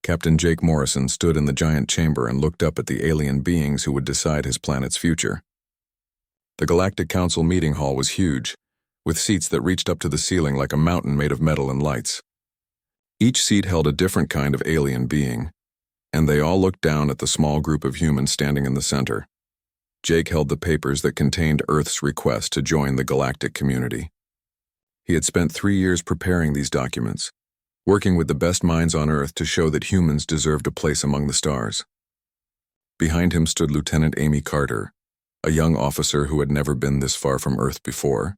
Captain Jake Morrison stood in the giant chamber and looked up at the alien beings who would decide his planet's future. The Galactic Council meeting hall was huge, with seats that reached up to the ceiling like a mountain made of metal and lights. Each seat held a different kind of alien being, and they all looked down at the small group of humans standing in the center. Jake held the papers that contained Earth's request to join the galactic community. He had spent 3 years preparing these documents, working with the best minds on Earth to show that humans deserved a place among the stars. Behind him stood Lieutenant Amy Carter, a young officer who had never been this far from Earth before.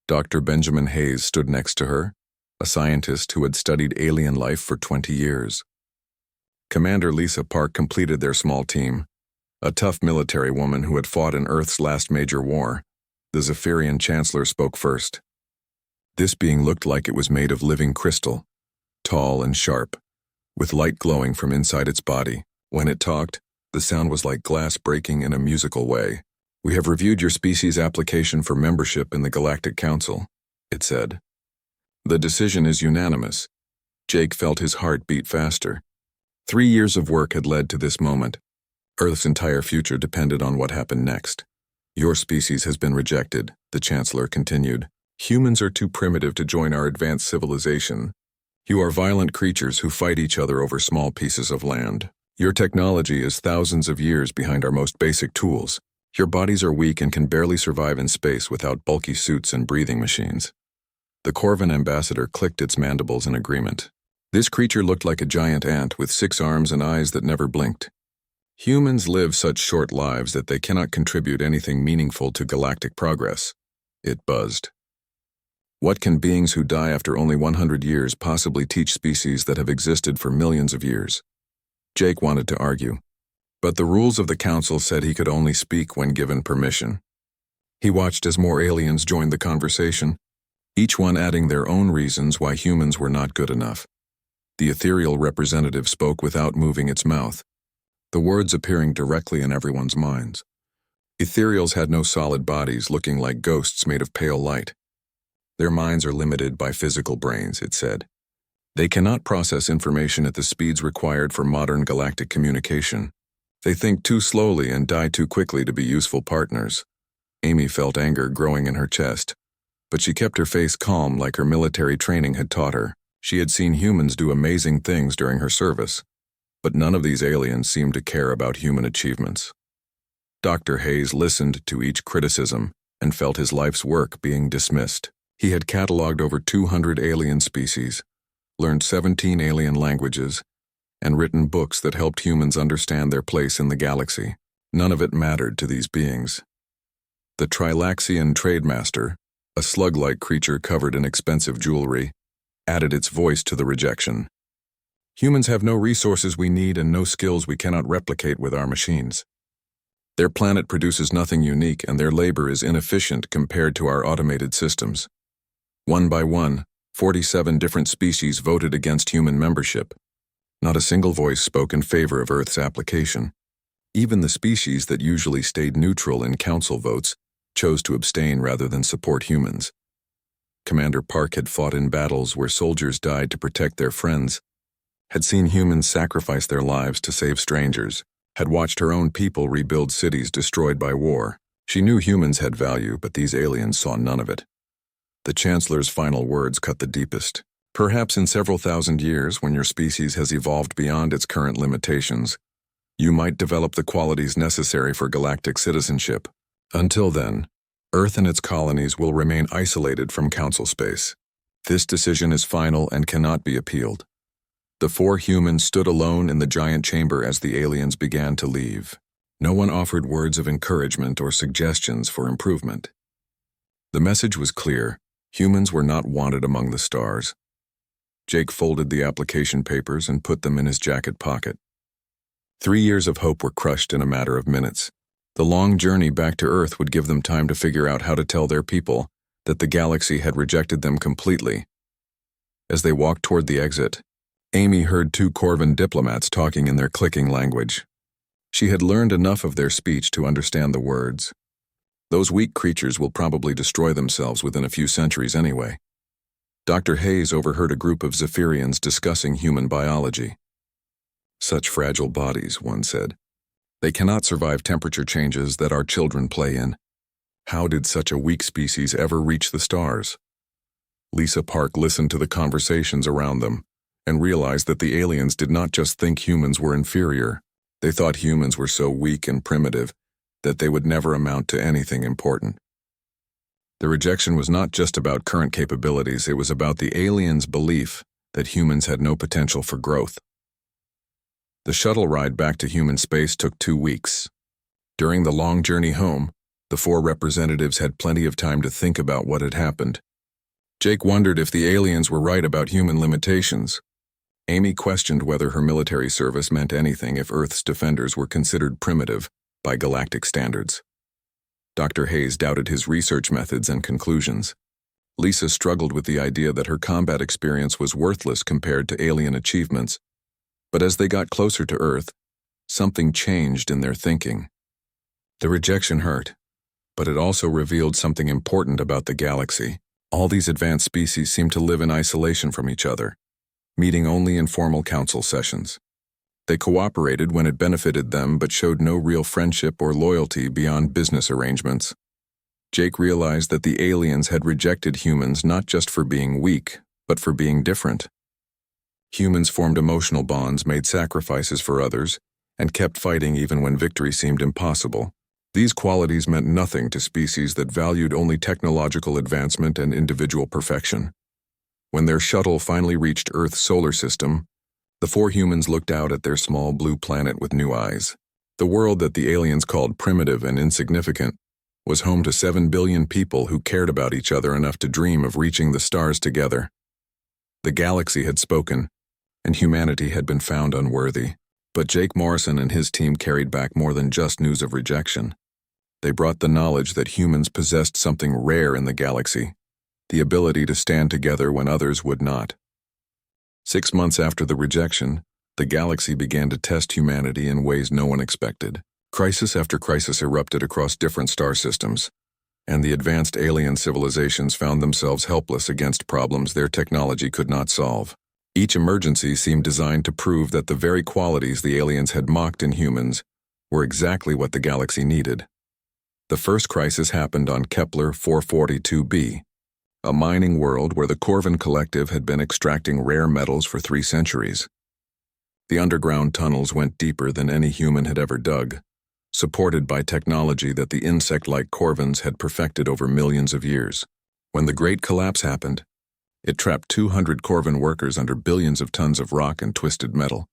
Dr. Benjamin Hayes stood next to her, a scientist who had studied alien life for 20 years. Commander Lisa Park completed their small team, a tough military woman who had fought in Earth's last major war. The Zephyrian Chancellor spoke first. This being looked like it was made of living crystal, tall and sharp, with light glowing from inside its body. When it talked, the sound was like glass breaking in a musical way. "We have reviewed your species' application for membership in the Galactic Council," it said. "The decision is unanimous." Jake felt his heart beat faster. 3 years of work had led to this moment. Earth's entire future depended on what happened next. "Your species has been rejected," the Chancellor continued. "Humans are too primitive to join our advanced civilization. You are violent creatures who fight each other over small pieces of land. Your technology is thousands of years behind our most basic tools. Your bodies are weak and can barely survive in space without bulky suits and breathing machines." The Corvan ambassador clicked its mandibles in agreement. This creature looked like a giant ant with 6 arms and eyes that never blinked. "Humans live such short lives that they cannot contribute anything meaningful to galactic progress," it buzzed. "What can beings who die after only 100 years possibly teach species that have existed for millions of years?" Jake wanted to argue, but the rules of the council said he could only speak when given permission. He watched as more aliens joined the conversation, each one adding their own reasons why humans were not good enough. The ethereal representative spoke without moving its mouth, the words appearing directly in everyone's minds. Ethereals had no solid bodies, looking like ghosts made of pale light. Their minds are limited by physical brains, it said. They cannot process information at the speeds required for modern galactic communication. They think too slowly and die too quickly to be useful partners. Amy felt anger growing in her chest, but she kept her face calm like her military training had taught her. She had seen humans do amazing things during her service, but none of these aliens seemed to care about human achievements. Dr. Hayes listened to each criticism and felt his life's work being dismissed. He had cataloged over 200 alien species, learned 17 alien languages, and written books that helped humans understand their place in the galaxy. None of it mattered to these beings. The Trilaxian Trademaster, a slug-like creature covered in expensive jewelry, added its voice to the rejection. "Humans have no resources we need and no skills we cannot replicate with our machines. Their planet produces nothing unique and their labor is inefficient compared to our automated systems." One by one, 47 different species voted against human membership. Not a single voice spoke in favor of Earth's application. Even the species that usually stayed neutral in council votes chose to abstain rather than support humans. Commander Park had fought in battles where soldiers died to protect their friends, had seen humans sacrifice their lives to save strangers, had watched her own people rebuild cities destroyed by war. She knew humans had value, but these aliens saw none of it. The Chancellor's final words cut the deepest. "Perhaps in several thousand years, when your species has evolved beyond its current limitations, you might develop the qualities necessary for galactic citizenship. Until then, Earth and its colonies will remain isolated from council space. This decision is final and cannot be appealed." The 4 humans stood alone in the giant chamber as the aliens began to leave. No one offered words of encouragement or suggestions for improvement. The message was clear: humans were not wanted among the stars. Jake folded the application papers and put them in his jacket pocket. 3 years of hope were crushed in a matter of minutes. The long journey back to Earth would give them time to figure out how to tell their people that the galaxy had rejected them completely. As they walked toward the exit, Amy heard 2 Corvan diplomats talking in their clicking language. She had learned enough of their speech to understand the words. "Those weak creatures will probably destroy themselves within a few centuries anyway." Dr. Hayes overheard a group of Zephyrians discussing human biology. Such fragile bodies, one said. They cannot survive temperature changes that our children play in. How did such a weak species ever reach the stars? Lisa Park listened to the conversations around them and realized that the aliens did not just think humans were inferior. They thought humans were so weak and primitive that they would never amount to anything important. The rejection was not just about current capabilities, it was about the aliens' belief that humans had no potential for growth. The shuttle ride back to human space took 2 weeks. During the long journey home, the 4 representatives had plenty of time to think about what had happened. Jake wondered if the aliens were right about human limitations. Amy questioned whether her military service meant anything if Earth's defenders were considered primitive by galactic standards. Dr. Hayes doubted his research methods and conclusions. Lisa struggled with the idea that her combat experience was worthless compared to alien achievements. But as they got closer to Earth, something changed in their thinking. The rejection hurt, but it also revealed something important about the galaxy. All these advanced species seemed to live in isolation from each other, meeting only in formal council sessions. They cooperated when it benefited them but showed no real friendship or loyalty beyond business arrangements. Jake realized that the aliens had rejected humans not just for being weak, but for being different. Humans formed emotional bonds, made sacrifices for others, and kept fighting even when victory seemed impossible. These qualities meant nothing to species that valued only technological advancement and individual perfection. When their shuttle finally reached Earth's solar system, the 4 humans looked out at their small blue planet with new eyes. The world that the aliens called primitive and insignificant was home to 7 billion people who cared about each other enough to dream of reaching the stars together. The galaxy had spoken, and humanity had been found unworthy. But Jake Morrison and his team carried back more than just news of rejection. They brought the knowledge that humans possessed something rare in the galaxy, the ability to stand together when others would not. 6 months after the rejection, the galaxy began to test humanity in ways no one expected. Crisis after crisis erupted across different star systems, and the advanced alien civilizations found themselves helpless against problems their technology could not solve. Each emergency seemed designed to prove that the very qualities the aliens had mocked in humans were exactly what the galaxy needed. The first crisis happened on Kepler 442b, a mining world where the Corvin Collective had been extracting rare metals for 3 centuries. The underground tunnels went deeper than any human had ever dug, supported by technology that the insect-like Corvins had perfected over millions of years. When the Great Collapse happened, it trapped 200 Corvin workers under billions of tons of rock and twisted metal.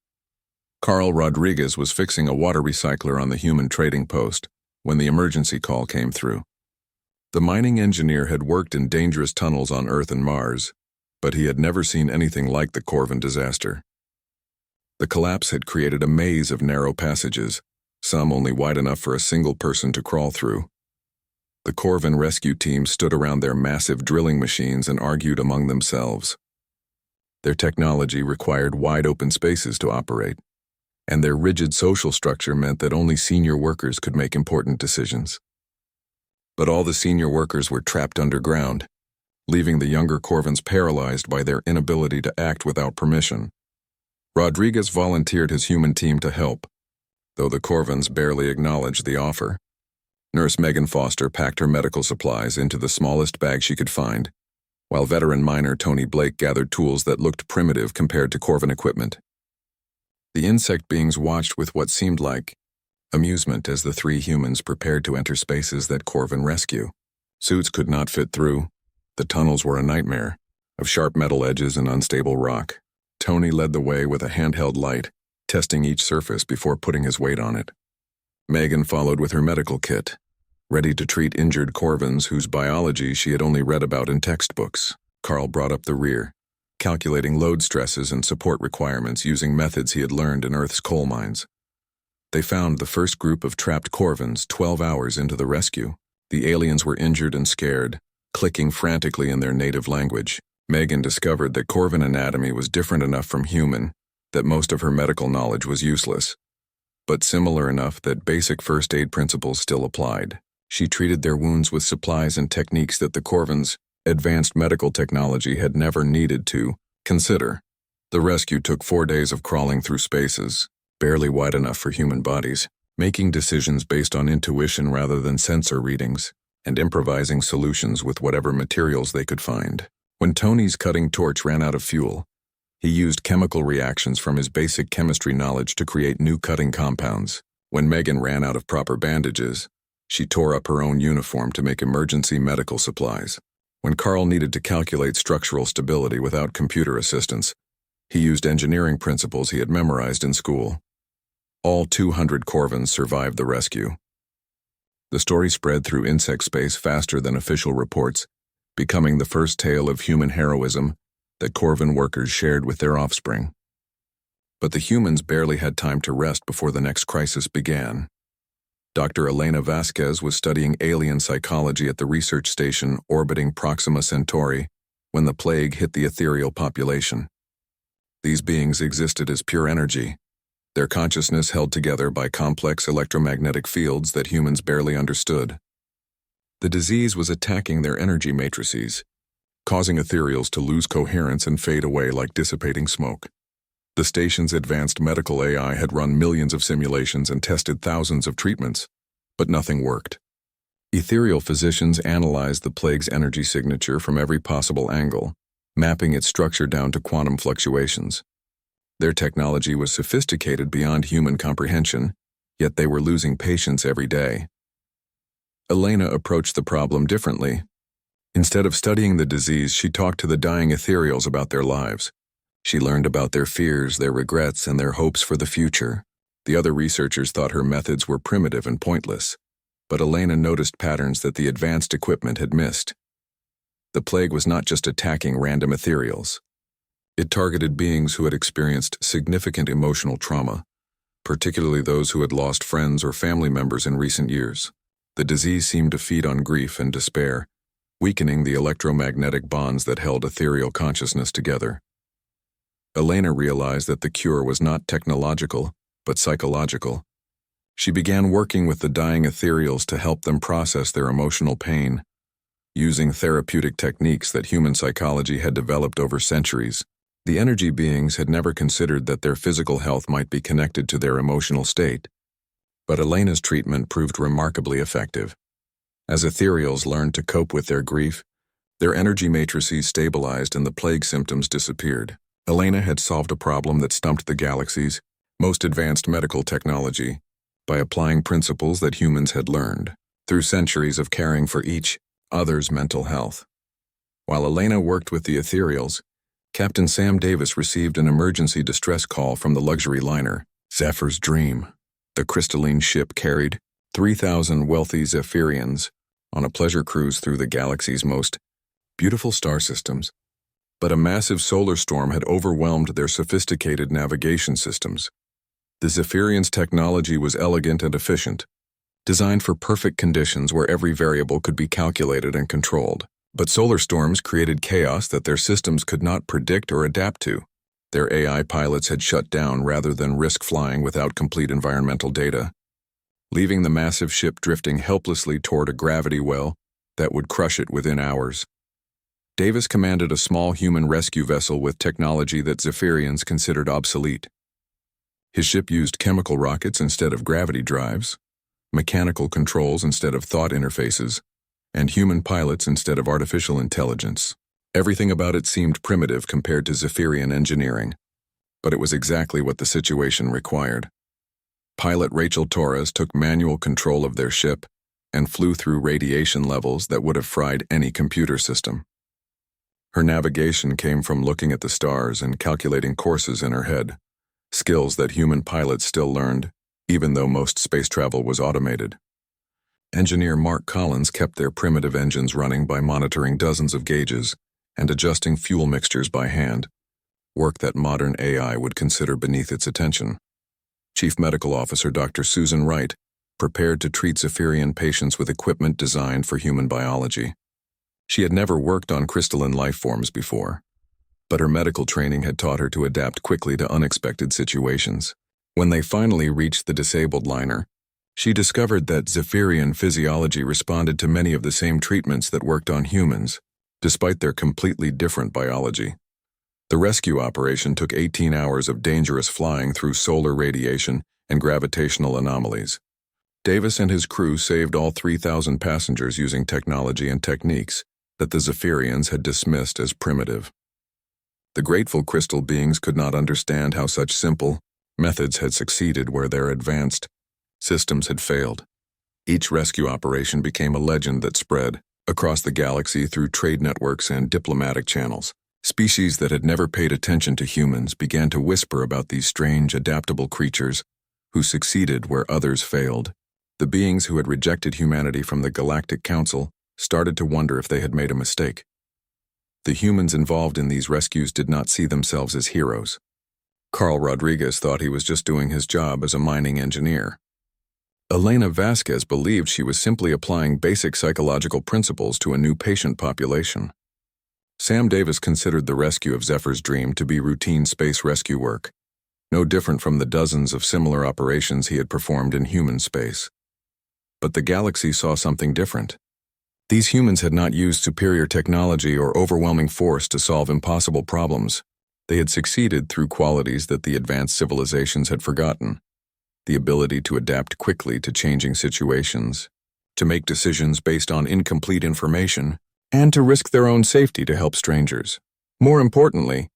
Carl Rodriguez was fixing a water recycler on the human trading post when the emergency call came through. The mining engineer had worked in dangerous tunnels on Earth and Mars, but he had never seen anything like the Corvin disaster. The collapse had created a maze of narrow passages, some only wide enough for a single person to crawl through. The Corvin rescue team stood around their massive drilling machines and argued among themselves. Their technology required wide-open spaces to operate, and their rigid social structure meant that only senior workers could make important decisions. But all the senior workers were trapped underground, leaving the younger Corvins paralyzed by their inability to act without permission. Rodriguez volunteered his human team to help, though the Corvins barely acknowledged the offer. Nurse Megan Foster packed her medical supplies into the smallest bag she could find, while veteran miner Tony Blake gathered tools that looked primitive compared to Corvin equipment. The insect beings watched with what seemed like amusement as the 3 humans prepared to enter spaces that Corvin rescue. Suits could not fit through. The tunnels were a nightmare, of sharp metal edges and unstable rock. Tony led the way with a handheld light, testing each surface before putting his weight on it. Megan followed with her medical kit, ready to treat injured Corvins whose biology she had only read about in textbooks. Carl brought up the rear, calculating load stresses and support requirements using methods he had learned in Earth's coal mines. They found the first group of trapped Corvins 12 hours into the rescue. The aliens were injured and scared, clicking frantically in their native language. Megan discovered that Corvin anatomy was different enough from human that most of her medical knowledge was useless, but similar enough that basic first aid principles still applied. She treated their wounds with supplies and techniques that the Corvins' advanced medical technology had never needed to consider. The rescue took 4 days of crawling through spaces, barely wide enough for human bodies, making decisions based on intuition rather than sensor readings, and improvising solutions with whatever materials they could find. When Tony's cutting torch ran out of fuel, he used chemical reactions from his basic chemistry knowledge to create new cutting compounds. When Megan ran out of proper bandages, she tore up her own uniform to make emergency medical supplies. When Carl needed to calculate structural stability without computer assistance, he used engineering principles he had memorized in school. All 200 Corvins survived the rescue. The story spread through insect space faster than official reports, becoming the first tale of human heroism that Corvin workers shared with their offspring. But the humans barely had time to rest before the next crisis began. Dr. Elena Vasquez was studying alien psychology at the research station orbiting Proxima Centauri when the plague hit the ethereal population. These beings existed as pure energy, their consciousness held together by complex electromagnetic fields that humans barely understood. The disease was attacking their energy matrices, causing ethereals to lose coherence and fade away like dissipating smoke. The station's advanced medical AI had run millions of simulations and tested thousands of treatments, but nothing worked. Ethereal physicians analyzed the plague's energy signature from every possible angle, mapping its structure down to quantum fluctuations. Their technology was sophisticated beyond human comprehension, yet they were losing patients every day. Elena approached the problem differently. Instead of studying the disease, she talked to the dying ethereals about their lives. She learned about their fears, their regrets, and their hopes for the future. The other researchers thought her methods were primitive and pointless, but Elena noticed patterns that the advanced equipment had missed. The plague was not just attacking random ethereals. It targeted beings who had experienced significant emotional trauma, particularly those who had lost friends or family members in recent years. The disease seemed to feed on grief and despair, weakening the electromagnetic bonds that held ethereal consciousness together. Elena realized that the cure was not technological, but psychological. She began working with the dying ethereals to help them process their emotional pain, using therapeutic techniques that human psychology had developed over centuries. The energy beings had never considered that their physical health might be connected to their emotional state, but Elena's treatment proved remarkably effective. As ethereals learned to cope with their grief, their energy matrices stabilized and the plague symptoms disappeared. Elena had solved a problem that stumped the galaxy's most advanced medical technology by applying principles that humans had learned through centuries of caring for each other's mental health. While Elena worked with the ethereals, Captain Sam Davis received an emergency distress call from the luxury liner, Zephyr's Dream. The crystalline ship carried 3,000 wealthy Zephyrians on a pleasure cruise through the galaxy's most beautiful star systems. But a massive solar storm had overwhelmed their sophisticated navigation systems. The Zephyrians' technology was elegant and efficient, designed for perfect conditions where every variable could be calculated and controlled. But solar storms created chaos that their systems could not predict or adapt to. Their AI pilots had shut down rather than risk flying without complete environmental data, leaving the massive ship drifting helplessly toward a gravity well that would crush it within hours. Davis commanded a small human rescue vessel with technology that Zephyrians considered obsolete. His ship used chemical rockets instead of gravity drives, mechanical controls instead of thought interfaces, and human pilots instead of artificial intelligence. Everything about it seemed primitive compared to Zephyrian engineering, but it was exactly what the situation required. Pilot Rachel Torres took manual control of their ship and flew through radiation levels that would have fried any computer system. Her navigation came from looking at the stars and calculating courses in her head, skills that human pilots still learned, even though most space travel was automated. Engineer Mark Collins kept their primitive engines running by monitoring dozens of gauges and adjusting fuel mixtures by hand, work that modern AI would consider beneath its attention. Chief Medical Officer Dr. Susan Wright prepared to treat Zephyrian patients with equipment designed for human biology. She had never worked on crystalline life forms before, but her medical training had taught her to adapt quickly to unexpected situations. When they finally reached the disabled liner, she discovered that Zephyrian physiology responded to many of the same treatments that worked on humans, despite their completely different biology. The rescue operation took 18 hours of dangerous flying through solar radiation and gravitational anomalies. Davis and his crew saved all 3,000 passengers using technology and techniques that the Zephyrians had dismissed as primitive. The grateful crystal beings could not understand how such simple methods had succeeded where their advanced systems had failed. Each rescue operation became a legend that spread across the galaxy through trade networks and diplomatic channels. Species that had never paid attention to humans began to whisper about these strange, adaptable creatures who succeeded where others failed. The beings who had rejected humanity from the Galactic Council started to wonder if they had made a mistake. The humans involved in these rescues did not see themselves as heroes. Carl Rodriguez thought he was just doing his job as a mining engineer. Elena Vasquez believed she was simply applying basic psychological principles to a new patient population. Sam Davis considered the rescue of Zephyr's Dream to be routine space rescue work, no different from the dozens of similar operations he had performed in human space. But the galaxy saw something different. These humans had not used superior technology or overwhelming force to solve impossible problems. They had succeeded through qualities that the advanced civilizations had forgotten: the ability to adapt quickly to changing situations, to make decisions based on incomplete information, and to risk their own safety to help strangers. More importantly,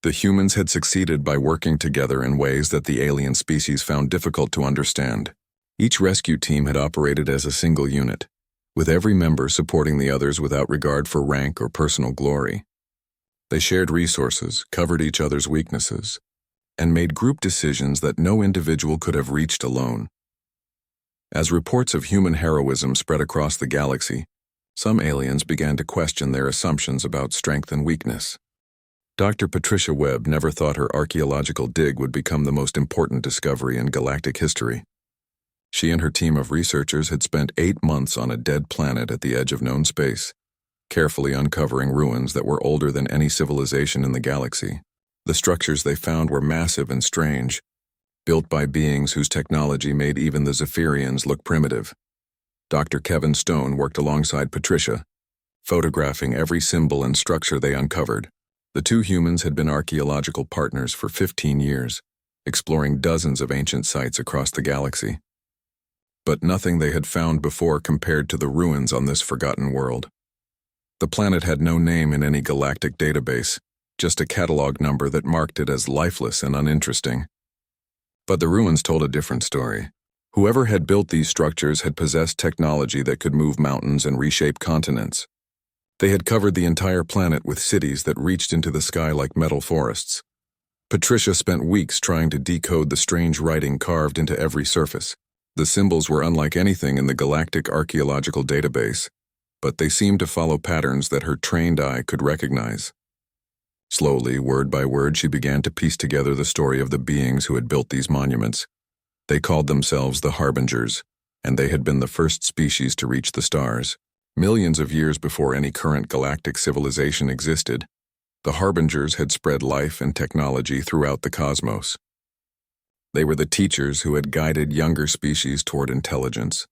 the humans had succeeded by working together in ways that the alien species found difficult to understand. Each rescue team had operated as a single unit, with every member supporting the others without regard for rank or personal glory. They shared resources, covered each other's weaknesses, and made group decisions that no individual could have reached alone. As reports of human heroism spread across the galaxy, some aliens began to question their assumptions about strength and weakness. Dr. Patricia Webb never thought her archaeological dig would become the most important discovery in galactic history. She and her team of researchers had spent 8 months on a dead planet at the edge of known space, carefully uncovering ruins that were older than any civilization in the galaxy. The structures they found were massive and strange, built by beings whose technology made even the Zephyrians look primitive. Dr. Kevin Stone worked alongside Patricia, photographing every symbol and structure they uncovered. The two humans had been archaeological partners for 15 years, exploring dozens of ancient sites across the galaxy. But nothing they had found before compared to the ruins on this forgotten world. The planet had no name in any galactic database, just a catalog number that marked it as lifeless and uninteresting. But the ruins told a different story. Whoever had built these structures had possessed technology that could move mountains and reshape continents. They had covered the entire planet with cities that reached into the sky like metal forests. Patricia spent weeks trying to decode the strange writing carved into every surface. The symbols were unlike anything in the Galactic Archaeological Database, but they seemed to follow patterns that her trained eye could recognize. Slowly, word by word, she began to piece together the story of the beings who had built these monuments. They called themselves the Harbingers, and they had been the first species to reach the stars. Millions of years before any current galactic civilization existed, the Harbingers had spread life and technology throughout the cosmos. They were the teachers who had guided younger species toward intelligence,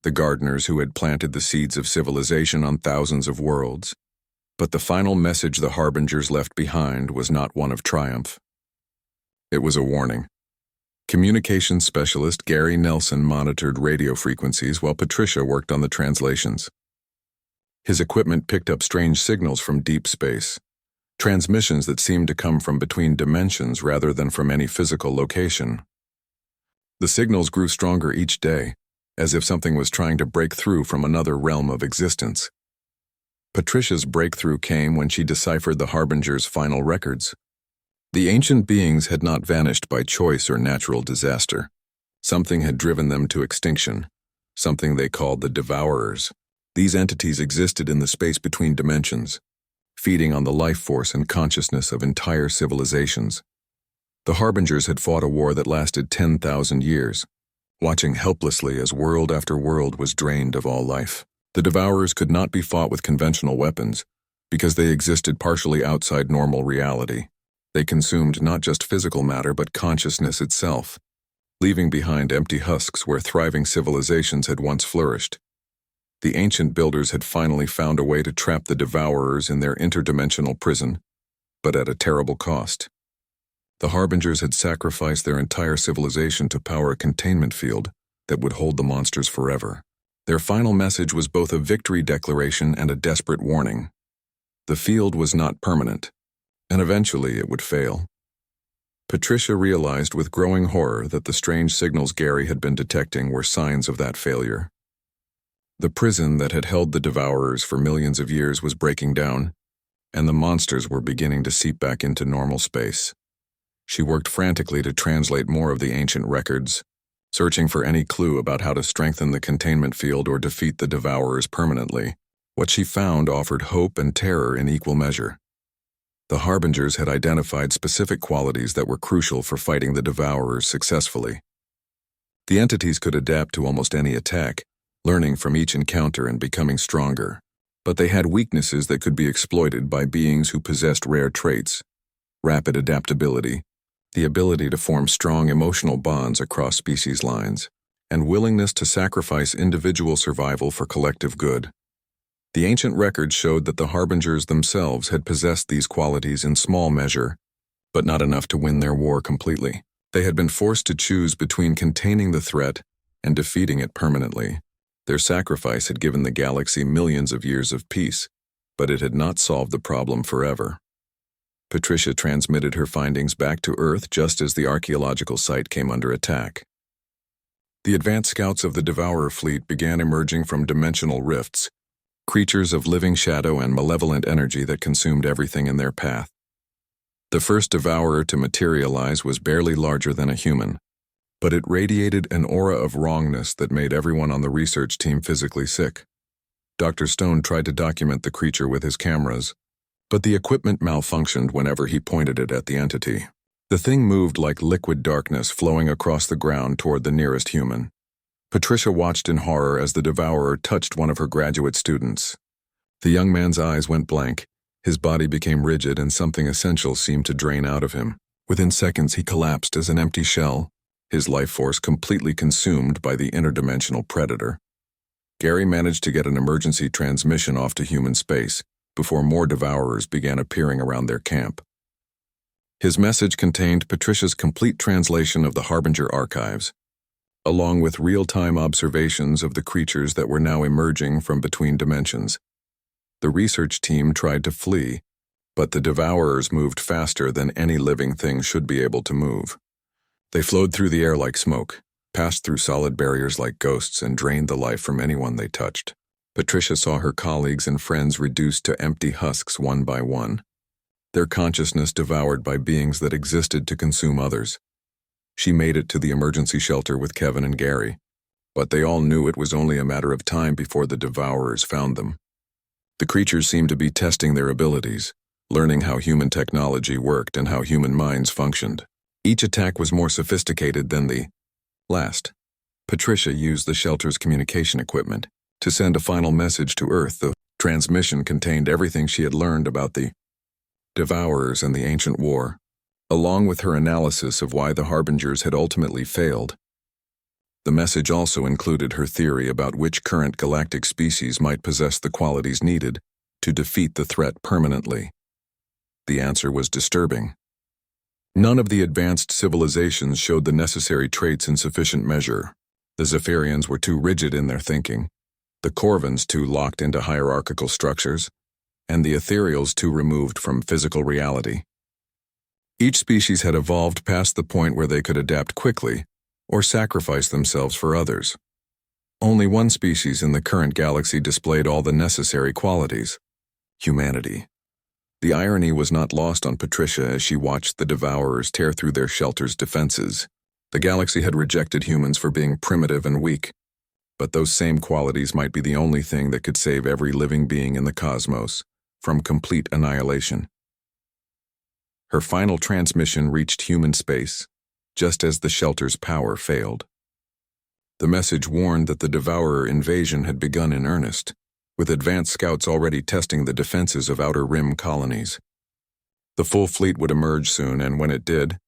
the gardeners who had planted the seeds of civilization on thousands of worlds. But the final message the Harbingers left behind was not one of triumph. It was a warning. Communications specialist Gary Nelson monitored radio frequencies while Patricia worked on the translations. His equipment picked up strange signals from deep space, transmissions that seemed to come from between dimensions rather than from any physical location. The signals grew stronger each day, as if something was trying to break through from another realm of existence. Patricia's breakthrough came when she deciphered the Harbingers' final records. The ancient beings had not vanished by choice or natural disaster. Something had driven them to extinction, something they called the Devourers. These entities existed in the space between dimensions, feeding on the life force and consciousness of entire civilizations. The Harbingers had fought a war that lasted 10,000 years, watching helplessly as world after world was drained of all life. The Devourers could not be fought with conventional weapons because they existed partially outside normal reality. They consumed not just physical matter but consciousness itself, leaving behind empty husks where thriving civilizations had once flourished. The ancient builders had finally found a way to trap the Devourers in their interdimensional prison, but at a terrible cost. The Harbingers had sacrificed their entire civilization to power a containment field that would hold the monsters forever. Their final message was both a victory declaration and a desperate warning. The field was not permanent, and eventually it would fail. Patricia realized with growing horror that the strange signals Gary had been detecting were signs of that failure. The prison that had held the Devourers for millions of years was breaking down, and the monsters were beginning to seep back into normal space. She worked frantically to translate more of the ancient records, searching for any clue about how to strengthen the containment field or defeat the Devourers permanently. What she found offered hope and terror in equal measure. The Harbingers had identified specific qualities that were crucial for fighting the Devourers successfully. The entities could adapt to almost any attack, learning from each encounter and becoming stronger. But they had weaknesses that could be exploited by beings who possessed rare traits: rapid adaptability, the ability to form strong emotional bonds across species lines, and willingness to sacrifice individual survival for collective good. The ancient records showed that the Harbingers themselves had possessed these qualities in small measure, but not enough to win their war completely. They had been forced to choose between containing the threat and defeating it permanently. Their sacrifice had given the galaxy millions of years of peace, but it had not solved the problem forever. Patricia transmitted her findings back to Earth just as the archaeological site came under attack. The advanced scouts of the Devourer fleet began emerging from dimensional rifts, creatures of living shadow and malevolent energy that consumed everything in their path. The first Devourer to materialize was barely larger than a human, but it radiated an aura of wrongness that made everyone on the research team physically sick. Dr. Stone tried to document the creature with his cameras, but the equipment malfunctioned whenever he pointed it at the entity. The thing moved like liquid darkness flowing across the ground toward the nearest human. Patricia watched in horror as the Devourer touched one of her graduate students. The young man's eyes went blank, his body became rigid, and something essential seemed to drain out of him. Within seconds, he collapsed as an empty shell, his life force completely consumed by the interdimensional predator. Gary managed to get an emergency transmission off to human space before more Devourers began appearing around their camp. His message contained Patricia's complete translation of the Harbinger archives, along with real-time observations of the creatures that were now emerging from between dimensions. The research team tried to flee, but the Devourers moved faster than any living thing should be able to move. They flowed through the air like smoke, passed through solid barriers like ghosts, and drained the life from anyone they touched. Patricia saw her colleagues and friends reduced to empty husks one by one, their consciousness devoured by beings that existed to consume others. She made it to the emergency shelter with Kevin and Gary, but they all knew it was only a matter of time before the Devourers found them. The creatures seemed to be testing their abilities, learning how human technology worked and how human minds functioned. Each attack was more sophisticated than the last. Patricia used the shelter's communication equipment to send a final message to Earth. The transmission contained everything she had learned about the Devourers and the ancient war, along with her analysis of why the Harbingers had ultimately failed. The message also included her theory about which current galactic species might possess the qualities needed to defeat the threat permanently. The answer was disturbing. None of the advanced civilizations showed the necessary traits in sufficient measure. The Zephyrians were too rigid in their thinking, the Corvins too locked into hierarchical structures, and the Ethereals too removed from physical reality. Each species had evolved past the point where they could adapt quickly or sacrifice themselves for others. Only one species in the current galaxy displayed all the necessary qualities: humanity. The irony was not lost on Patricia as she watched the Devourers tear through their shelter's defenses. The galaxy had rejected humans for being primitive and weak, but those same qualities might be the only thing that could save every living being in the cosmos from complete annihilation. Her final transmission reached human space, just as the shelter's power failed. The message warned that the Devourer invasion had begun in earnest, with advanced scouts already testing the defenses of Outer Rim colonies. The full fleet would emerge soon, and when it did,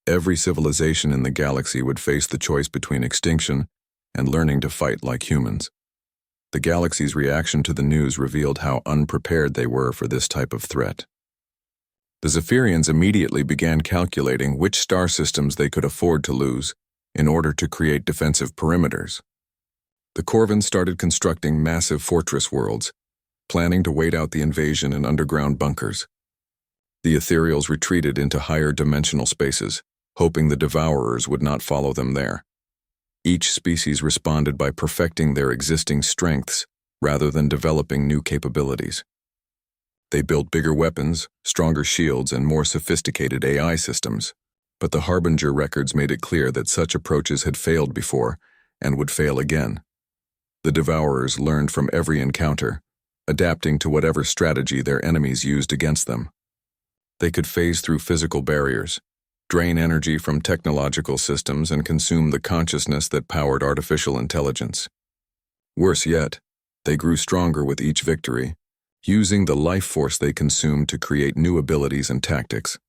every civilization in the galaxy would face the choice between extinction and learning to fight like humans. The galaxy's reaction to the news revealed how unprepared they were for this type of threat. The Zephyrians immediately began calculating which star systems they could afford to lose in order to create defensive perimeters. The Corvins started constructing massive fortress worlds, planning to wait out the invasion in underground bunkers. The Ethereals retreated into higher dimensional spaces, hoping the Devourers would not follow them there. Each species responded by perfecting their existing strengths rather than developing new capabilities. They built bigger weapons, stronger shields, and more sophisticated AI systems, but the Harbinger records made it clear that such approaches had failed before and would fail again. The Devourers learned from every encounter, adapting to whatever strategy their enemies used against them. They could phase through physical barriers, drain energy from technological systems, and consume the consciousness that powered artificial intelligence. Worse yet, they grew stronger with each victory, using the life force they consumed to create new abilities and tactics.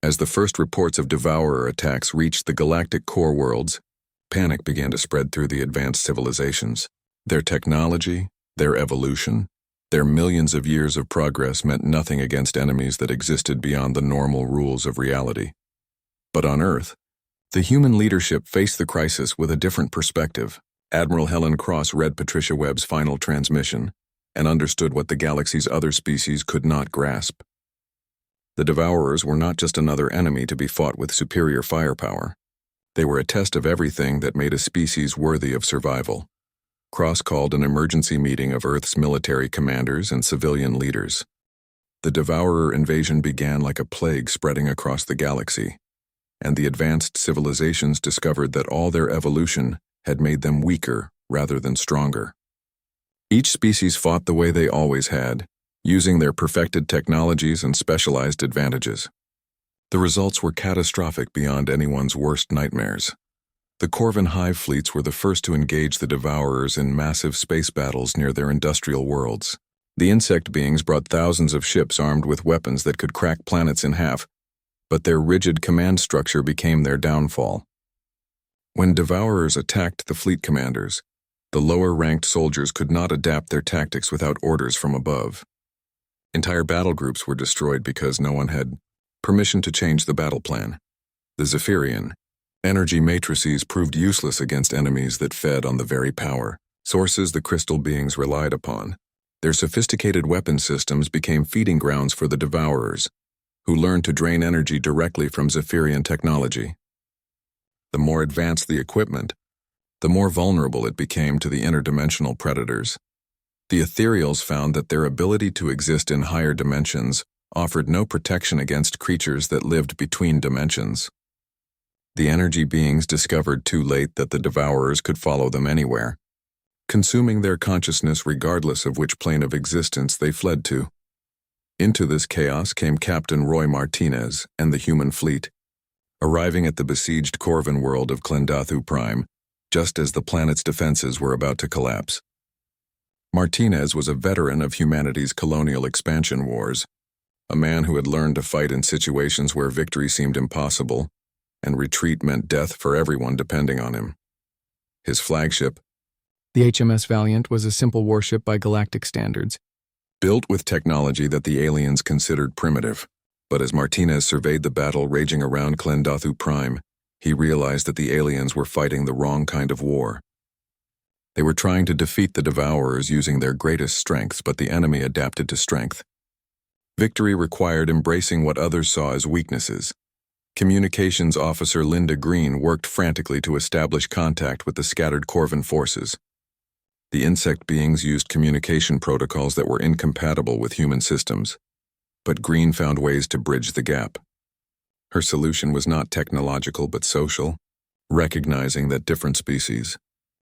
As the first reports of Devourer attacks reached the galactic core worlds, panic began to spread through the advanced civilizations. Their technology, their evolution, their millions of years of progress meant nothing against enemies that existed beyond the normal rules of reality. But on Earth, the human leadership faced the crisis with a different perspective. Admiral Helen Cross read Patricia Webb's final transmission and understood what the galaxy's other species could not grasp. The Devourers were not just another enemy to be fought with superior firepower. They were a test of everything that made a species worthy of survival. Cross called an emergency meeting of Earth's military commanders and civilian leaders. The Devourer invasion began like a plague spreading across the galaxy, and the advanced civilizations discovered that all their evolution had made them weaker rather than stronger. Each species fought the way they always had, using their perfected technologies and specialized advantages. The results were catastrophic beyond anyone's worst nightmares. The Corvin hive fleets were the first to engage the Devourers in massive space battles near their industrial worlds. The insect beings brought thousands of ships armed with weapons that could crack planets in half, but their rigid command structure became their downfall. When Devourers attacked the fleet commanders, the lower-ranked soldiers could not adapt their tactics without orders from above. Entire battle groups were destroyed because no one had permission to change the battle plan. The Zephyrian energy matrices proved useless against enemies that fed on the very power sources the crystal beings relied upon. Their sophisticated weapon systems became feeding grounds for the Devourers, who learned to drain energy directly from Zephyrian technology. The more advanced the equipment, the more vulnerable it became to the interdimensional predators. The Ethereals found that their ability to exist in higher dimensions offered no protection against creatures that lived between dimensions. The energy beings discovered too late that the Devourers could follow them anywhere, consuming their consciousness regardless of which plane of existence they fled to. Into this chaos came Captain Roy Martinez and the human fleet, arriving at the besieged Corvin world of Klendathu Prime, just as the planet's defenses were about to collapse. Martinez was a veteran of humanity's colonial expansion wars, a man who had learned to fight in situations where victory seemed impossible, and retreat meant death for everyone depending on him. His flagship, the HMS Valiant, was a simple warship by galactic standards, built with technology that the aliens considered primitive. But as Martinez surveyed the battle raging around Klendathu Prime, he realized that the aliens were fighting the wrong kind of war. They were trying to defeat the Devourers using their greatest strengths, but the enemy adapted to strength. Victory required embracing what others saw as weaknesses. Communications Officer Linda Green worked frantically to establish contact with the scattered Corvin forces. The insect beings used communication protocols that were incompatible with human systems, but Green found ways to bridge the gap. Her solution was not technological but social, recognizing that different species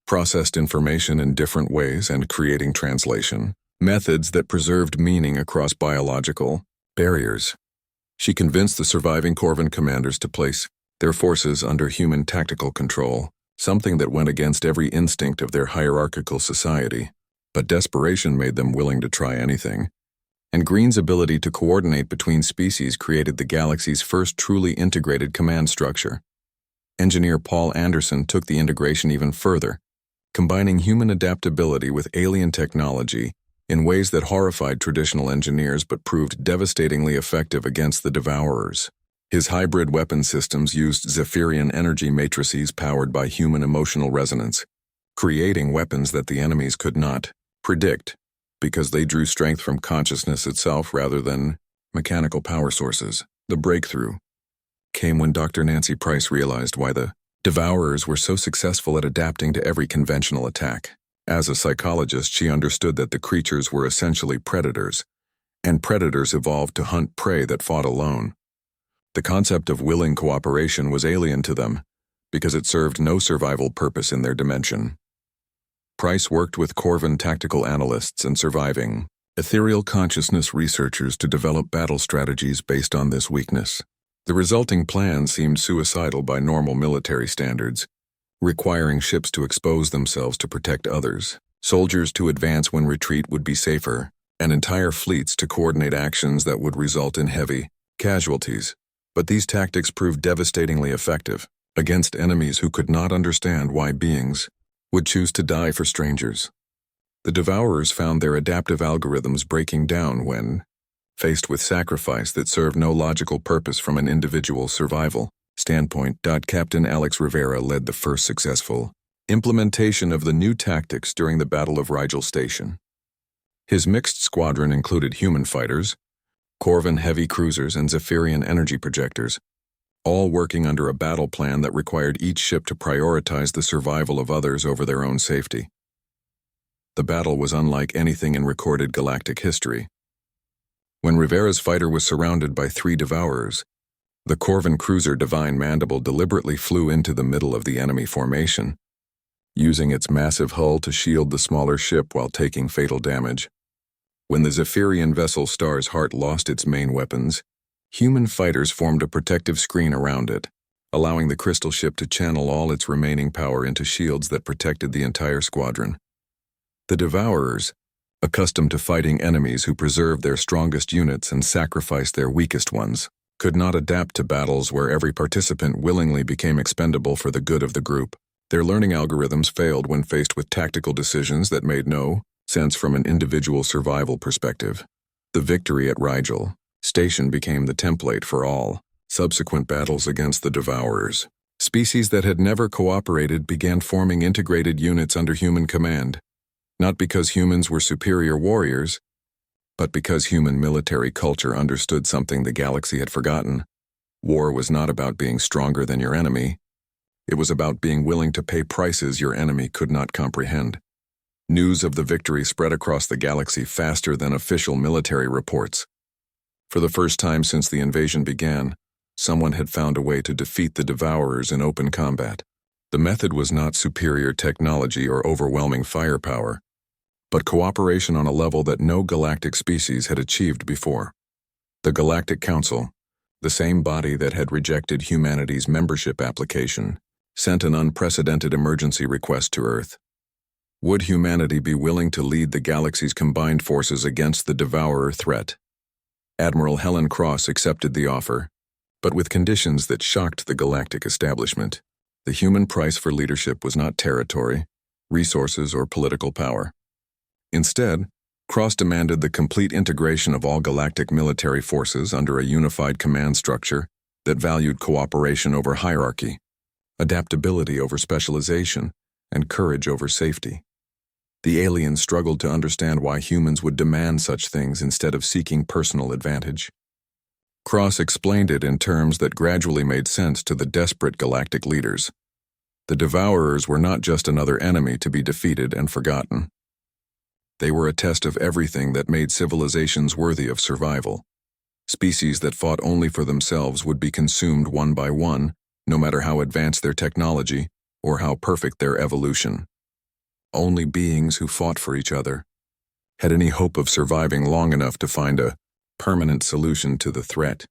processed information in different ways and creating translation methods that preserved meaning across biological barriers. She convinced the surviving Corvin commanders to place their forces under human tactical control, something that went against every instinct of their hierarchical society. But desperation made them willing to try anything, and Green's ability to coordinate between species created the galaxy's first truly integrated command structure. Engineer Paul Anderson took the integration even further, combining human adaptability with alien technology in ways that horrified traditional engineers but proved devastatingly effective against the Devourers. His hybrid weapon systems used Zephyrian energy matrices powered by human emotional resonance, creating weapons that the enemies could not predict because they drew strength from consciousness itself rather than mechanical power sources. The breakthrough came when Dr. Nancy Price realized why the Devourers were so successful at adapting to every conventional attack. As a psychologist, she understood that the creatures were essentially predators, and predators evolved to hunt prey that fought alone. The concept of willing cooperation was alien to them because it served no survival purpose in their dimension. Price worked with Corvan tactical analysts and surviving ethereal consciousness researchers to develop battle strategies based on this weakness. The resulting plan seemed suicidal by normal military standards, requiring ships to expose themselves to protect others, soldiers to advance when retreat would be safer, and entire fleets to coordinate actions that would result in heavy casualties. But these tactics proved devastatingly effective against enemies who could not understand why beings would choose to die for strangers. The Devourers found their adaptive algorithms breaking down when faced with sacrifice that served no logical purpose from an individual's survival standpoint. Captain Alex Rivera led the first successful implementation of the new tactics during the Battle of Rigel Station. His mixed squadron included human fighters, Corvan heavy cruisers, and Zephyrian energy projectors, all working under a battle plan that required each ship to prioritize the survival of others over their own safety. The battle was unlike anything in recorded galactic history. When Rivera's fighter was surrounded by 3 Devourers, the Corvan cruiser Divine Mandible deliberately flew into the middle of the enemy formation, using its massive hull to shield the smaller ship while taking fatal damage. When the Zephyrian vessel Star's Heart lost its main weapons, human fighters formed a protective screen around it, allowing the crystal ship to channel all its remaining power into shields that protected the entire squadron. The Devourers, accustomed to fighting enemies who preserved their strongest units and sacrificed their weakest ones, could not adapt to battles where every participant willingly became expendable for the good of the group. Their learning algorithms failed when faced with tactical decisions that made no sense from an individual survival perspective. The victory at Rigel Station became the template for all subsequent battles against the Devourers. Species that had never cooperated began forming integrated units under human command, not because humans were superior warriors, but because human military culture understood something the galaxy had forgotten. War was not about being stronger than your enemy. It was about being willing to pay prices your enemy could not comprehend. News of the victory spread across the galaxy faster than official military reports. For the first time since the invasion began, someone had found a way to defeat the Devourers in open combat. The method was not superior technology or overwhelming firepower, but cooperation on a level that no galactic species had achieved before. The Galactic Council, the same body that had rejected humanity's membership application, sent an unprecedented emergency request to Earth. Would humanity be willing to lead the galaxy's combined forces against the Devourer threat? Admiral Helen Cross accepted the offer, but with conditions that shocked the galactic establishment. The human price for leadership was not territory, resources, or political power. Instead, Cross demanded the complete integration of all galactic military forces under a unified command structure that valued cooperation over hierarchy, adaptability over specialization, and courage over safety. The aliens struggled to understand why humans would demand such things instead of seeking personal advantage. Cross explained it in terms that gradually made sense to the desperate galactic leaders. The Devourers were not just another enemy to be defeated and forgotten. They were a test of everything that made civilizations worthy of survival. Species that fought only for themselves would be consumed one by one, no matter how advanced their technology or how perfect their evolution. Only beings who fought for each other had any hope of surviving long enough to find a permanent solution to the threat.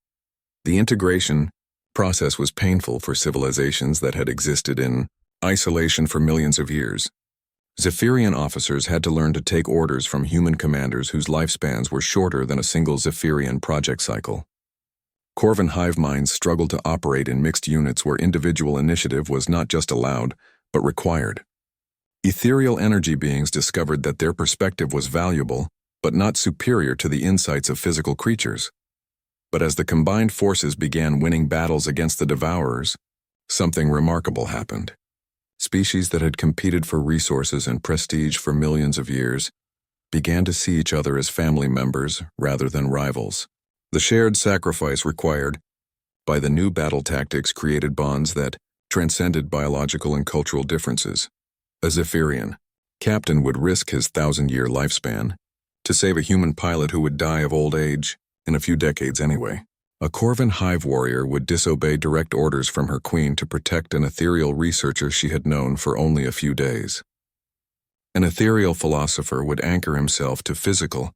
The integration process was painful for civilizations that had existed in isolation for millions of years. Zephyrian officers had to learn to take orders from human commanders whose lifespans were shorter than a single Zephyrian project cycle. Corvan hive minds struggled to operate in mixed units where individual initiative was not just allowed, but required. Ethereal energy beings discovered that their perspective was valuable but not superior to the insights of physical creatures. But as the combined forces began winning battles against the Devourers, something remarkable happened. Species that had competed for resources and prestige for millions of years began to see each other as family members rather than rivals. The shared sacrifice required by the new battle tactics created bonds that transcended biological and cultural differences. A Zephyrian captain would risk his 1,000-year lifespan to save a human pilot who would die of old age in a few decades anyway. A Corvan hive warrior would disobey direct orders from her queen to protect an ethereal researcher she had known for only a few days. An ethereal philosopher would anchor himself to physical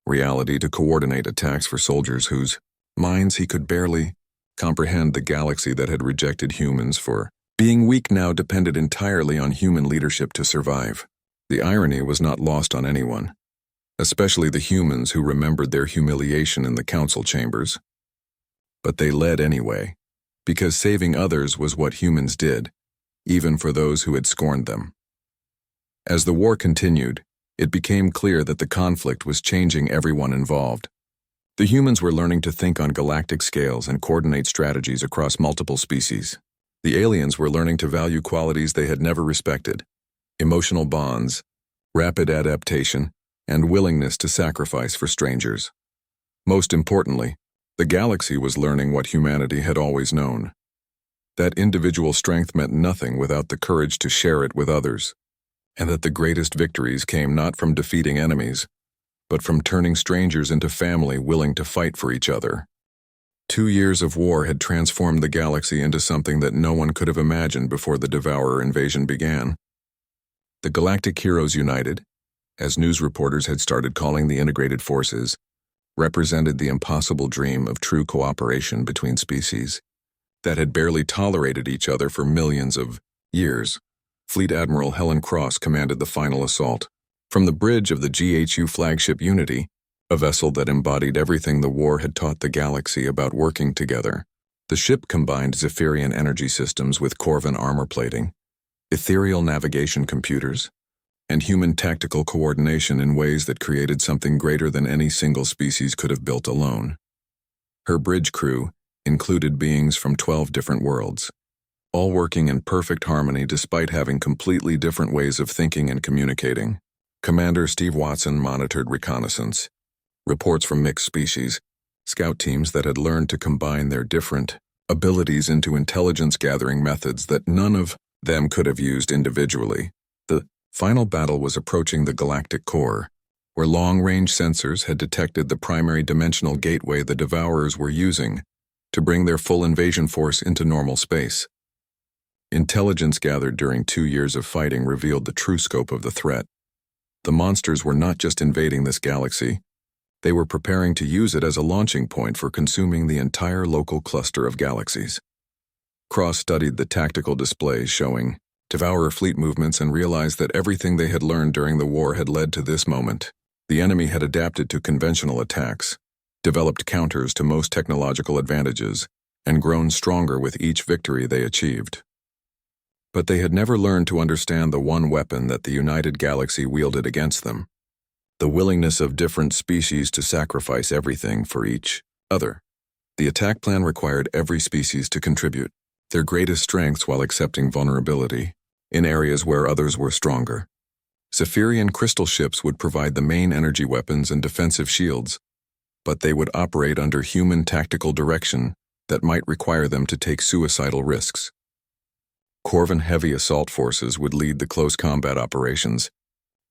reality to coordinate attacks for soldiers whose minds he could barely comprehend. The galaxy that had rejected humans for being weak now depended entirely on human leadership to survive. The irony was not lost on anyone, especially the humans who remembered their humiliation in the council chambers. But they led anyway, because saving others was what humans did, even for those who had scorned them. As the war continued, it became clear that the conflict was changing everyone involved. The humans were learning to think on galactic scales and coordinate strategies across multiple species. The aliens were learning to value qualities they had never respected: emotional bonds, rapid adaptation, and willingness to sacrifice for strangers. Most importantly, the galaxy was learning what humanity had always known: that individual strength meant nothing without the courage to share it with others, and that the greatest victories came not from defeating enemies, but from turning strangers into family willing to fight for each other. 2 years of war had transformed the galaxy into something that no one could have imagined before the Devourer invasion began. The galactic heroes united, as news reporters had started calling the integrated forces, represented the impossible dream of true cooperation between species that had barely tolerated each other for millions of years. Fleet Admiral Helen Cross commanded the final assault. From the bridge of the GHU flagship Unity, a vessel that embodied everything the war had taught the galaxy about working together, the ship combined Zephyrian energy systems with Corvan armor plating, ethereal navigation computers, and human tactical coordination in ways that created something greater than any single species could have built alone. Her bridge crew included beings from 12 different worlds, all working in perfect harmony despite having completely different ways of thinking and communicating. Commander Steve Watson monitored reconnaissance, reports from mixed species, scout teams that had learned to combine their different abilities into intelligence-gathering methods that none of them could have used individually. The final battle was approaching the galactic core, where long-range sensors had detected the primary dimensional gateway the Devourers were using to bring their full invasion force into normal space. Intelligence gathered during 2 years of fighting revealed the true scope of the threat. The monsters were not just invading this galaxy, they were preparing to use it as a launching point for consuming the entire local cluster of galaxies. Cross studied the tactical displays showing Devourer fleet movements and realized that everything they had learned during the war had led to this moment. The enemy had adapted to conventional attacks, developed counters to most technological advantages, and grown stronger with each victory they achieved. But they had never learned to understand the one weapon that the united galaxy wielded against them: the willingness of different species to sacrifice everything for each other. The attack plan required every species to contribute their greatest strengths while accepting vulnerability in areas where others were stronger. Zephyrian crystal ships would provide the main energy weapons and defensive shields, but they would operate under human tactical direction that might require them to take suicidal risks. Corvan heavy assault forces would lead the close combat operations,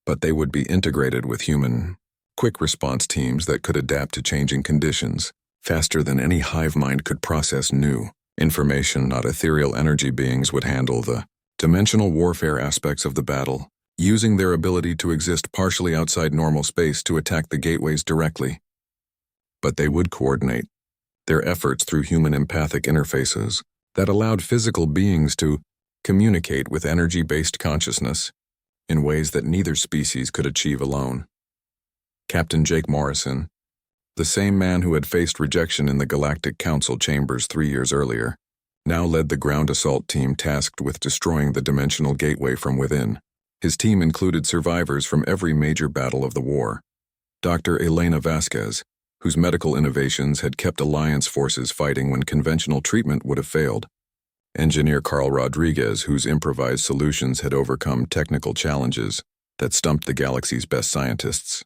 but they would be integrated with human quick response teams that could adapt to changing conditions faster than any hive mind could process new information. Not ethereal energy beings would handle the dimensional warfare aspects of the battle, using their ability to exist partially outside normal space to attack the gateways directly. But they would coordinate their efforts through human empathic interfaces that allowed physical beings to communicate with energy-based consciousness in ways that neither species could achieve alone. Captain Jake Morrison, the same man who had faced rejection in the Galactic Council chambers 3 years earlier, now led the ground assault team tasked with destroying the dimensional gateway from within. His team included survivors from every major battle of the war: Dr. Elena Vasquez, whose medical innovations had kept Alliance forces fighting when conventional treatment would have failed. Engineer Carl Rodriguez, whose improvised solutions had overcome technical challenges that stumped the galaxy's best scientists.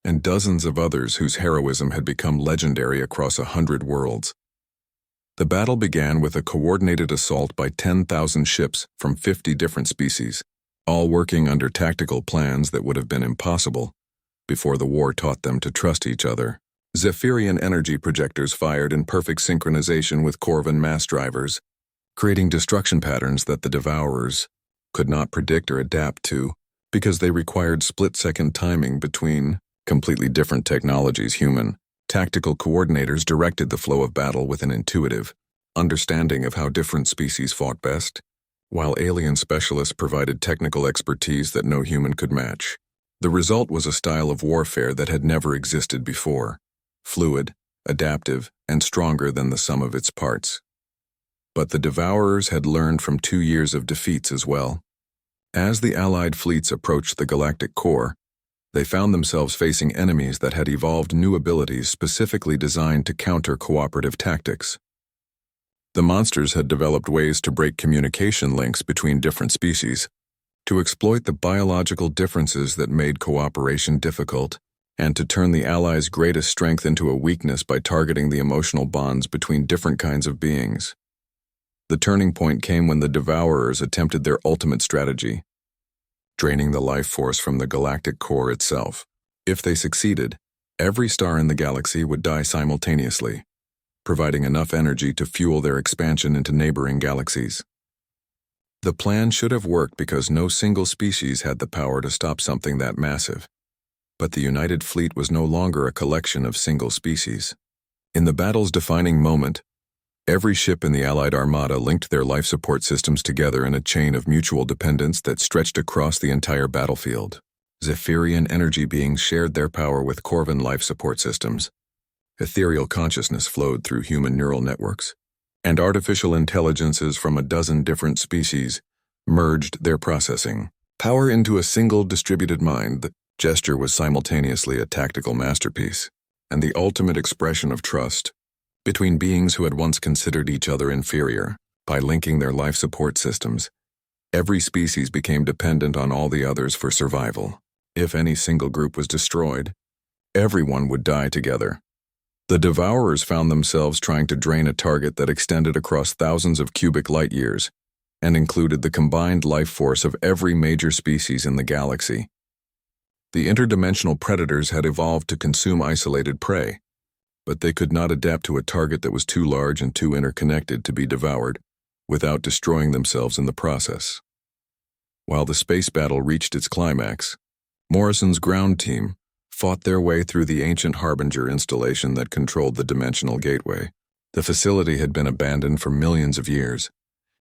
And dozens of others whose heroism had become legendary across 100 worlds. The battle began with a coordinated assault by 10,000 ships from 50 different species, all working under tactical plans that would have been impossible before the war taught them to trust each other. Zephyrian energy projectors fired in perfect synchronization with Corvin mass drivers, creating destruction patterns that the Devourers could not predict or adapt to because they required split-second timing between completely different technologies. Human tactical coordinators directed the flow of battle with an intuitive understanding of how different species fought best, while alien specialists provided technical expertise that no human could match. The result was a style of warfare that had never existed before, fluid, adaptive, and stronger than the sum of its parts. But the Devourers had learned from 2 years of defeats as well. As the Allied fleets approached the galactic core, they found themselves facing enemies that had evolved new abilities specifically designed to counter cooperative tactics. The monsters had developed ways to break communication links between different species, to exploit the biological differences that made cooperation difficult, and to turn the Allies' greatest strength into a weakness by targeting the emotional bonds between different kinds of beings. The turning point came when the Devourers attempted their ultimate strategy, draining the life force from the galactic core itself. If they succeeded, every star in the galaxy would die simultaneously, providing enough energy to fuel their expansion into neighboring galaxies. The plan should have worked because no single species had the power to stop something that massive. But the United Fleet was no longer a collection of single species. In the battle's defining moment, every ship in the Allied Armada linked their life support systems together in a chain of mutual dependence that stretched across the entire battlefield. Zephyrian energy beings shared their power with Corvin life support systems. Ethereal consciousness flowed through human neural networks, and artificial intelligences from a dozen different species merged their processing power into a single distributed mind. The gesture was simultaneously a tactical masterpiece and the ultimate expression of trust between beings who had once considered each other inferior. By linking their life support systems, every species became dependent on all the others for survival. If any single group was destroyed, everyone would die together. The Devourers found themselves trying to drain a target that extended across thousands of cubic light years and included the combined life force of every major species in the galaxy. The interdimensional predators had evolved to consume isolated prey, but they could not adapt to a target that was too large and too interconnected to be devoured without destroying themselves in the process. While the space battle reached its climax, Morrison's ground team fought their way through the ancient Harbinger installation that controlled the dimensional gateway. The facility had been abandoned for millions of years,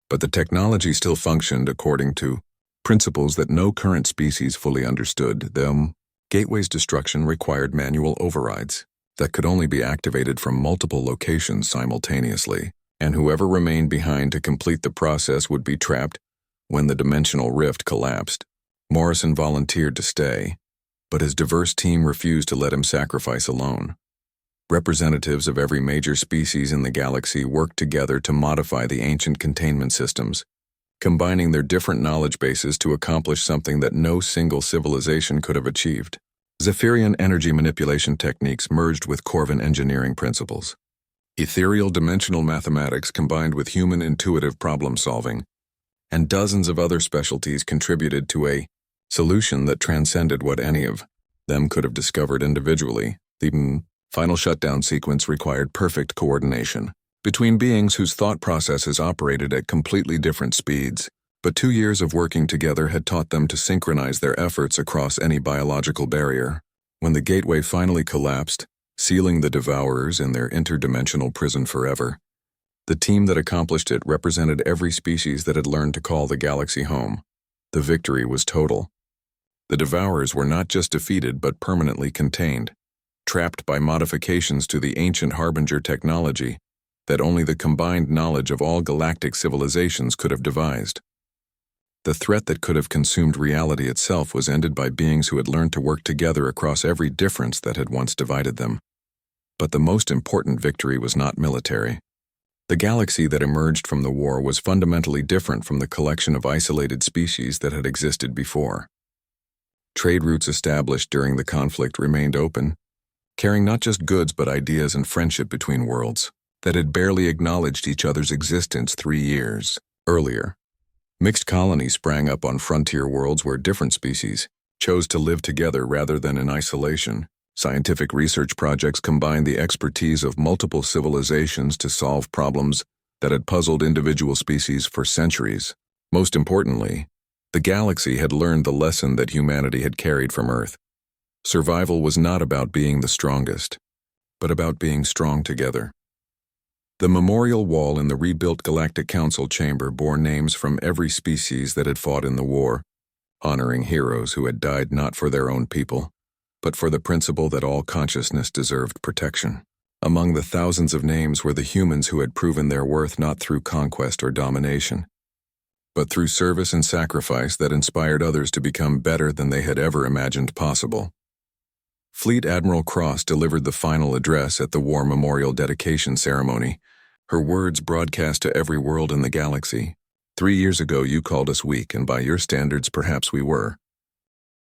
but the technology still functioned according to principles that no current species fully understood. The gateway's destruction required manual overrides that could only be activated from multiple locations simultaneously, and whoever remained behind to complete the process would be trapped when the dimensional rift collapsed. Morrison volunteered to stay, but his diverse team refused to let him sacrifice alone. Representatives of every major species in the galaxy worked together to modify the ancient containment systems, combining their different knowledge bases to accomplish something that no single civilization could have achieved. Zephyrian energy manipulation techniques merged with Corvin engineering principles. Ethereal dimensional mathematics combined with human intuitive problem-solving, and dozens of other specialties contributed to a solution that transcended what any of them could have discovered individually. The final shutdown sequence required perfect coordination between beings whose thought processes operated at completely different speeds, but 2 years of working together had taught them to synchronize their efforts across any biological barrier. When the gateway finally collapsed, sealing the Devourers in their interdimensional prison forever, the team that accomplished it represented every species that had learned to call the galaxy home. The victory was total. The Devourers were not just defeated but permanently contained, trapped by modifications to the ancient Harbinger technology that only the combined knowledge of all galactic civilizations could have devised. The threat that could have consumed reality itself was ended by beings who had learned to work together across every difference that had once divided them. But the most important victory was not military. The galaxy that emerged from the war was fundamentally different from the collection of isolated species that had existed before. Trade routes established during the conflict remained open, carrying not just goods but ideas and friendship between worlds that had barely acknowledged each other's existence 3 years earlier. Mixed colonies sprang up on frontier worlds where different species chose to live together rather than in isolation. Scientific research projects combined the expertise of multiple civilizations to solve problems that had puzzled individual species for centuries. Most importantly, the galaxy had learned the lesson that humanity had carried from Earth. Survival was not about being the strongest, but about being strong together. The memorial wall in the rebuilt Galactic Council chamber bore names from every species that had fought in the war, honoring heroes who had died not for their own people, but for the principle that all consciousness deserved protection. Among the thousands of names were the humans who had proven their worth not through conquest or domination, but through service and sacrifice that inspired others to become better than they had ever imagined possible. Fleet Admiral Cross delivered the final address at the War Memorial dedication ceremony, her words broadcast to every world in the galaxy. 3 years ago you called us weak, and by your standards perhaps we were.